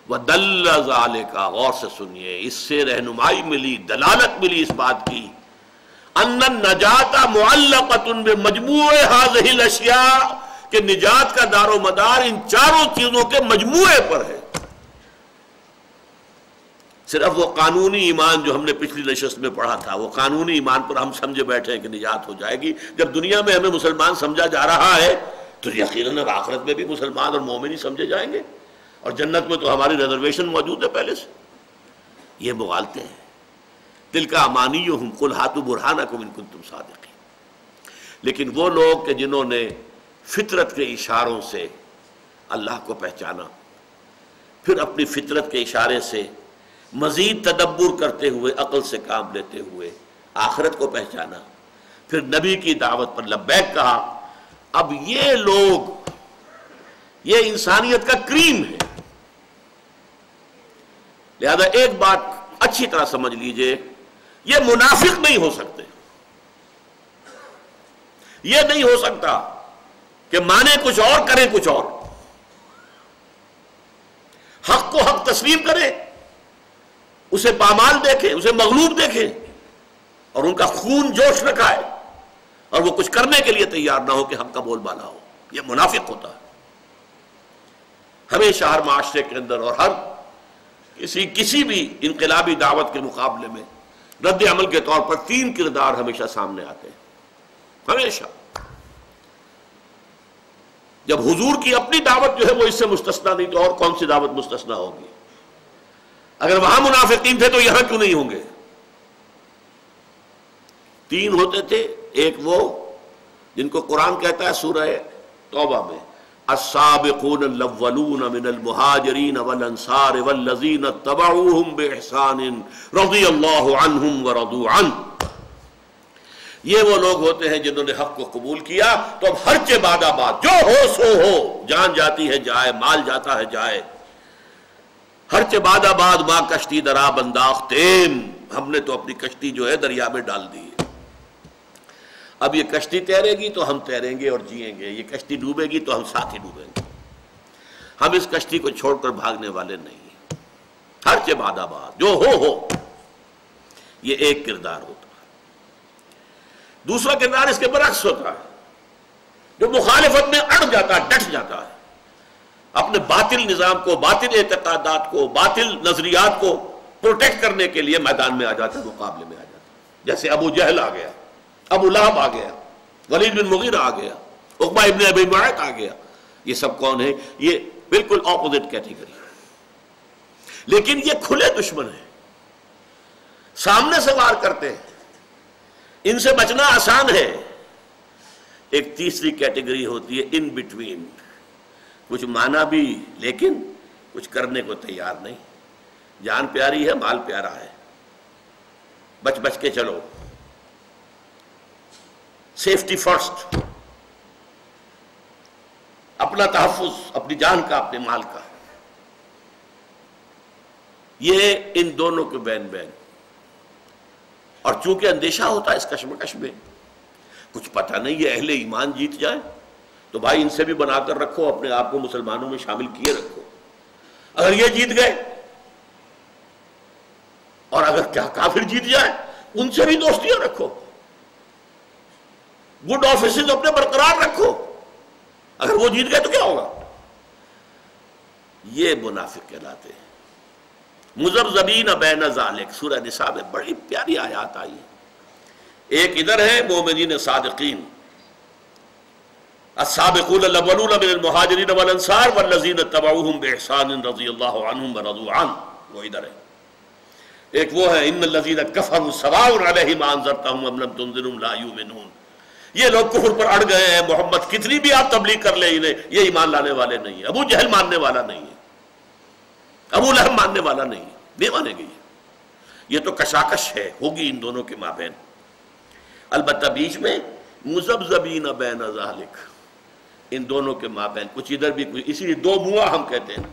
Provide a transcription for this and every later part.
وَدَلَّ ذَلِكَ، غور سے سنیے، اس سے رہنمائی ملی، دلالت ملی اس بات کی، ان النجاۃ معلقۃ بمجموع هذه الاشیاء، کہ نجات کا دار و مدار ان چاروں چیزوں کے مجموعے پر ہے۔ صرف وہ قانونی ایمان جو ہم نے پچھلی نشست میں پڑھا تھا، وہ قانونی ایمان پر ہم سمجھے بیٹھے ہیں کہ نجات ہو جائے گی۔ جب دنیا میں ہمیں مسلمان سمجھا جا رہا ہے تو یقیناً آخرت میں بھی مسلمان اور مومن ہی سمجھے جائیں گے، اور جنت میں تو ہماری ریزرویشن موجود ہے پہلے سے۔ یہ مغالطے ہیں۔ تلک امانیہم قل ہاتوا برہانکم ان کنتم صادقین۔ لیکن وہ لوگ کہ جنہوں نے فطرت کے اشاروں سے اللہ کو پہچانا، پھر اپنی فطرت کے اشارے سے مزید تدبر کرتے ہوئے، عقل سے کام لیتے ہوئے آخرت کو پہچانا، پھر نبی کی دعوت پر لبیک کہا، اب یہ لوگ، یہ انسانیت کا کریم ہے۔ لہذا ایک بات اچھی طرح سمجھ لیجئے، یہ منافق نہیں ہو سکتے۔ یہ نہیں ہو سکتا کہ مانے کچھ اور کریں کچھ اور، حق کو حق تسلیم کریں، اسے پامال دیکھیں، اسے مغلوب دیکھیں، اور ان کا خون جوش رکھائے، اور وہ کچھ کرنے کے لیے تیار نہ ہو کہ حق کا بول بالا ہو۔ یہ منافق ہوتا ہے۔ ہمیشہ ہر معاشرے کے اندر اور ہر کسی بھی انقلابی دعوت کے مقابلے میں رد عمل کے طور پر تین کردار ہمیشہ سامنے آتے ہیں، ہمیشہ۔ جب حضور کی اپنی دعوت جو ہے وہ اس سے مستثنا نہیں تو اور کون سی دعوت مستثنا ہوگی؟ اگر وہاں منافقین تھے تو یہاں کیوں نہیں ہوں گے؟ تین ہوتے تھے، ایک وہ جن کو قرآن کہتا ہے سورہ توبہ میں، السابقون الاولون من المہاجرین والانصار والذین اتبعوہم باحسان رضی اللہ عنہم ورضوا عنہ۔ یہ وہ لوگ ہوتے ہیں جنہوں نے حق کو قبول کیا تو اب ہرچہ بعد آباد جو ہو سو ہو، جان جاتی ہے جائے، مال جاتا ہے جائے، ہرچہ بعد آباد ماں کشتی درآب انداختیم، ہم نے تو اپنی کشتی جو ہے دریا میں ڈال دی ہے۔ اب یہ کشتی تیرے گی تو ہم تیریں گے اور جئیں گے، یہ کشتی ڈوبے گی تو ہم ساتھ ہی ڈوبیں گے۔ ہم اس کشتی کو چھوڑ کر بھاگنے والے نہیں ہیں، ہرچہ بعد آباد جو ہو۔ یہ ایک کردار ہوتا ہے۔ دوسرا کردار اس کے برعکس ہوتا ہے، جو مخالفت میں اڑ جاتا ہے، ڈٹ جاتا ہے، اپنے باطل نظام کو، باطل اعتقادات کو، باطل نظریات کو پروٹیکٹ کرنے کے لیے میدان میں آ جاتا ہے، مقابلے میں آ جاتا ہے۔ جیسے ابو جہل آ گیا، ابو لہب آ گیا، ولید بن مغیرہ آ گیا، عقبہ ابن ابی معیط آ گیا۔ یہ سب کون ہیں؟ یہ بالکل اپوزٹ کیٹیگری، لیکن یہ کھلے دشمن ہیں، سامنے سے وار کرتے ہیں، ان سے بچنا آسان ہے۔ ایک تیسری کیٹیگری ہوتی ہے ان بٹوین، کچھ مانا بھی لیکن کچھ کرنے کو تیار نہیں، جان پیاری ہے، مال پیارا ہے، بچ بچ کے چلو، سیفٹی فرسٹ، اپنا تحفظ، اپنی جان کا، اپنے مال کا۔ یہ ان دونوں کے بین بین، اور چونکہ اندیشہ ہوتا ہے اس کشمکش میں، کچھ پتہ نہیں یہ اہل ایمان جیت جائے تو بھائی ان سے بھی بنا کر رکھو، اپنے آپ کو مسلمانوں میں شامل کیے رکھو۔ اگر یہ جیت گئے اور اگر کیا کافر جیت جائے ان سے بھی دوستیاں رکھو، گڈ آفیسز اپنے برقرار رکھو، اگر وہ جیت گئے تو کیا ہوگا؟ یہ منافق کہلاتے ہیں۔ مذبذبین بین ذالک، سورہ نساء میں بڑی پیاری آیات آئی ہیں۔ ایک ادھر ہے مومنین صادقین، السابقون الاولون من المہاجرین والانصار والذین اتبعوہم باحسان رضی اللہ عنہم ورضوا عنہ، وہ ادھر ہے۔ ایک وہ ہے ان الذین کفروا سواء علیہم انذرتہم ام لم تنذرہم لا یؤمنون۔ یہ لوگ کفر پر اڑ گئے ہیں، محمد کتنی بھی آپ تبلیغ کر لیں انہیں، یہ ایمان لانے والے نہیں ہیں۔ ابو جہل ماننے والا نہیں ہے، ابو لہب ماننے والا نہیں ہے، نہیں مانے گی۔ یہ تو کشاکش ہے، ہوگی ان دونوں کے مابین۔ البتہ بیچ میں مذبذبین بین ذالک، ان دونوں کے مابین کچھ ادھر بھی کچھ، اسی لیے دو منہ ہم کہتے ہیں۔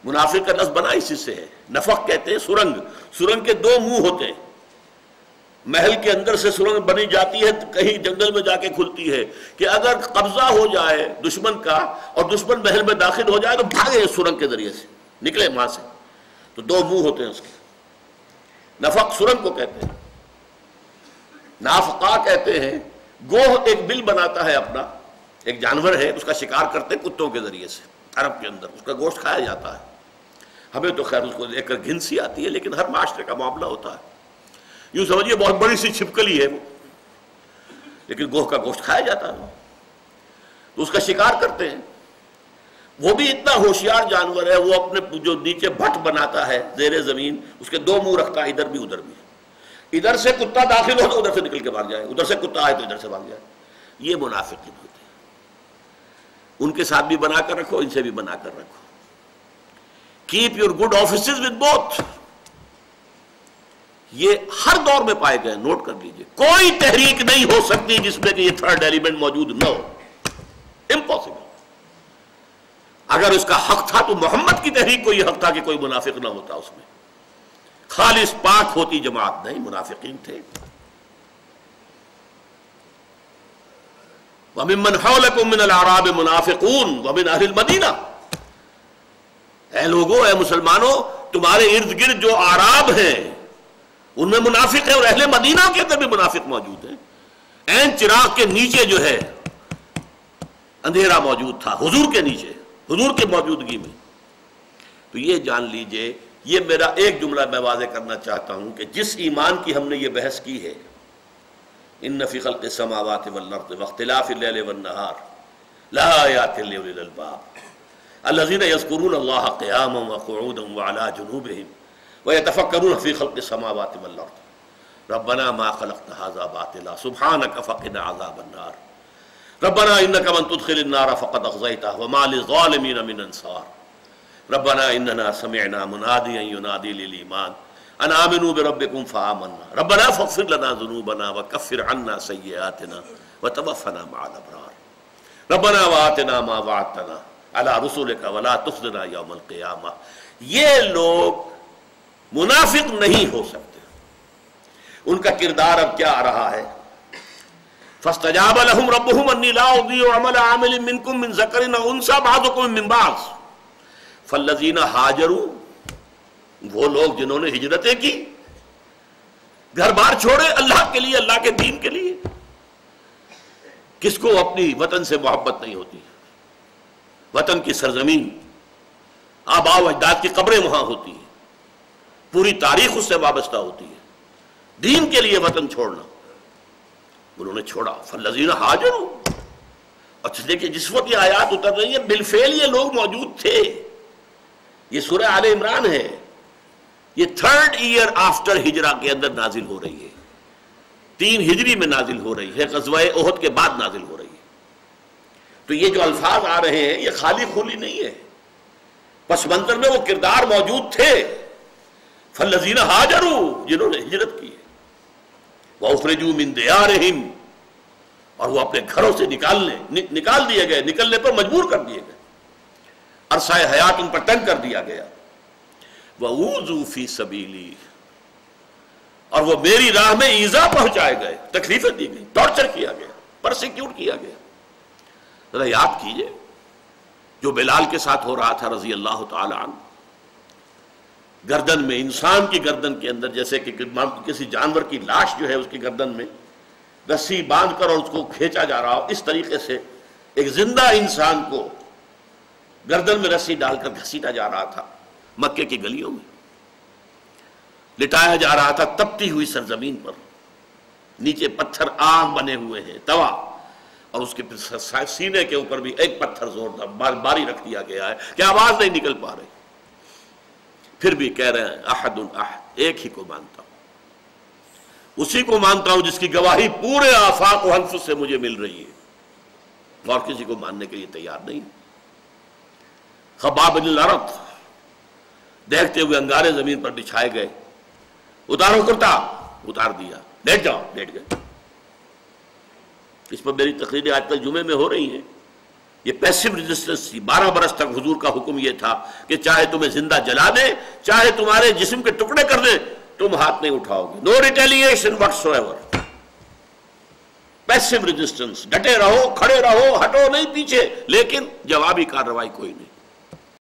منافق کا لفظ بنا اسی سے ہے، نفق کہتے ہیں سرنگ، سرنگ کے دو منہ ہوتے ہیں۔ محل کے اندر سے سرنگ بنی جاتی ہے، کہیں جنگل میں جا کے کھلتی ہے کہ اگر قبضہ ہو جائے دشمن کا اور دشمن محل میں داخل ہو جائے تو بھاگے اس سرنگ کے ذریعے سے، نکلے وہاں سے تو دو منہ ہوتے ہیں اس کے. نفق سرنگ کو کہتے ہیں, نافقہ کہتے ہیں. گوہ ایک بل بناتا ہے اپنا, ایک جانور ہے, اس کا شکار کرتے ہیں کتوں کے ذریعے سے. عرب کے اندر اس کا گوشت کھایا جاتا ہے. ہمیں تو خیر اس کو دیکھ کر گھن سی آتی ہے, لیکن ہر معاشرے کا معاملہ ہوتا ہے. یوں سمجھیے بہت بڑی سی چھپکلی ہے وہ, لیکن گوہ کا گوشت کھایا جاتا ہے. تو اس کا شکار کرتے ہیں. وہ بھی اتنا ہوشیار جانور ہے, وہ اپنے جو نیچے بھٹ بناتا ہے زیر زمین, اس کے دو منہ رکھتا ہے, ادھر بھی ادھر بھی. ادھر سے کتا داخل ہو تو ادھر سے نکل کے بھاگ جائے, ادھر سے کتا آئے تو ادھر سے بھاگ جائے. یہ منافقین ہوتے ہیں. ان کے ساتھ بھی بنا کر رکھو, ان سے بھی بنا کر رکھو. Keep your good offices with both. یہ ہر دور میں پائے گئے, نوٹ کر لیجئے. کوئی تحریک نہیں ہو سکتی جس میں کہ یہ تھرڈ ایلیمنٹ موجود نہ ہو. امپاسبل. اگر اس کا حق تھا تو محمد کی تحریک کو یہ حق تھا کہ کوئی منافق نہ ہوتا اس میں. خالص پاک ہوتی جماعت نہیں, منافقین تھے. وَمِمَّنْ حَوْلَكُمْ مِنَ الْأَعْرَابِ مُنَافِقُونَ وَمِنْ أَهْلِ الْمَدِينَةِ. اے لوگو, اے مسلمانوں, تمہارے ارد گرد جو اعراب ہیں ان میں منافق ہیں, اور اہل مدینہ کے اندر بھی منافق موجود ہیں. عین چراغ کے نیچے جو ہے اندھیرا موجود تھا, حضور کے نیچے, حضور کی موجودگی میں. تو یہ جان لیجئے, یہ میرا ایک جملہ میں واضح کرنا چاہتا ہوں کہ جس ایمان کی ہم نے یہ بحث کی ہے, ان فی خلق السماوات والارض واختلاف اللیل والنہار لآیات لأولی الالباب الذین یذکرون اللہ قیاما وقعودا وعلی جنوبہم ویتفکرون فی خلق السماوات والارض ربنا ما خلقت ھذا باطلا سبحانک فقنا عذاب النار ربنا انک من تدخل النار فقد اخزیتہ وما للظالمین من انصار ربنا اننا سمعنا منادیا ینادی للایمان ان آمنوا بربکم فآمنا ربنا فاغفر لنا ذنوبنا وکفر عنا سیئاتنا وتوفنا مع الابرار ربنا وآتنا ما وعدتنا علی رسولک ولا تخزنا یوم القیامہ. یہ لوگ منافق نہیں ہو سکتے. ان کا کردار اب کیا آ رہا ہے؟ فاستجاب لهم ربهم انی لا اضیع عمل عامل منکم من ذکر او انثی بعضکم من بعض فالذین ہاجروا, وہ لوگ جنہوں نے ہجرتیں کی, گھر بار چھوڑے اللہ کے لیے, اللہ کے دین کے لیے. کس کو اپنی وطن سے محبت نہیں ہوتی؟ وطن کی سرزمین, آباء و اجداد کی قبریں وہاں ہوتی ہیں, پوری تاریخ اس سے وابستہ ہوتی ہے. دین کے لیے وطن چھوڑنا انہوں نے چھوڑا. فالذین ہاجروا. اچھا دیکھیں, جس وقت یہ آیات اتر رہی ہیں بالفعل یہ لوگ موجود تھے. یہ سورہ آل عمران ہے, یہ 3rd ایئر آفٹر ہجرہ کے اندر نازل ہو رہی ہے. 3 ہجری میں نازل ہو رہی ہے, غزوہ احد کے بعد نازل ہو رہی ہے. تو یہ جو الفاظ آ رہے ہیں یہ خالی خولی نہیں ہے, پس منظر میں وہ کردار موجود تھے. فالذین ہاجروا, جنہوں نے ہجرت کی. وَأُخْرِجُوا مِن دِيَارِهِمْ, اور وہ اپنے گھروں سے نکال دیے گئے, نکلنے پر مجبور کر دیے گئے, عرصہ حیات ان پر تنگ کر دیا گیا. وَأُوذُوا فِي سَبِيلِي, اور وہ میری راہ میں ایذا پہنچائے گئے, تکلیفیں دی گئی, ٹارچر کیا گیا, پرسیکیوٹ کیا گیا. ذرا یاد کیجئے جو بلال کے ساتھ ہو رہا تھا رضی اللہ تعالی عنہ. گردن میں, انسان کی گردن کے اندر, جیسے کہ کسی جانور کی لاش جو ہے اس کی گردن میں رسی باندھ کر اور اس کو کھینچا جا رہا ہو, اس طریقے سے ایک زندہ انسان کو گردن میں رسی ڈال کر گھسیٹا جا رہا تھا. مکے کی گلیوں میں لٹایا جا رہا تھا, تپتی ہوئی سرزمین پر, نیچے پتھر عام بنے ہوئے ہیں, توا, اور اس کے سینے کے اوپر بھی ایک پتھر زوردار باری رکھ دیا گیا ہے کہ آواز نہیں نکل پا رہی. پھر بھی کہہ رہے ہیں احد احد, ایک ہی کو مانتا ہوں, اسی کو مانتا ہوں جس کی گواہی پورے آفاق و انفس سے مجھے مل رہی ہے, اور کسی کو ماننے کے لیے تیار نہیں. خباب بن الارت دیکھتے ہوئے انگارے زمین پر بچھائے گئے, اتارو کرتا, اتار دیا, لیٹ جاؤ, لیٹ گئے. اس پر میری تقریریں آج تک جمعے میں ہو رہی ہیں. یہ پیسو ریزسٹنس تھی. 12 برس تک حضور کا حکم یہ تھا کہ چاہے تمہیں زندہ جلا دیں, چاہے تمہارے جسم کے ٹکڑے کر دیں, تم ہاتھ نہیں اٹھاؤ گے. No retaliation whatsoever. Passive resistance, ڈٹے رہو, کھڑے رہو, ہٹو نہیں پیچھے, لیکن جوابی کارروائی کوئی نہیں.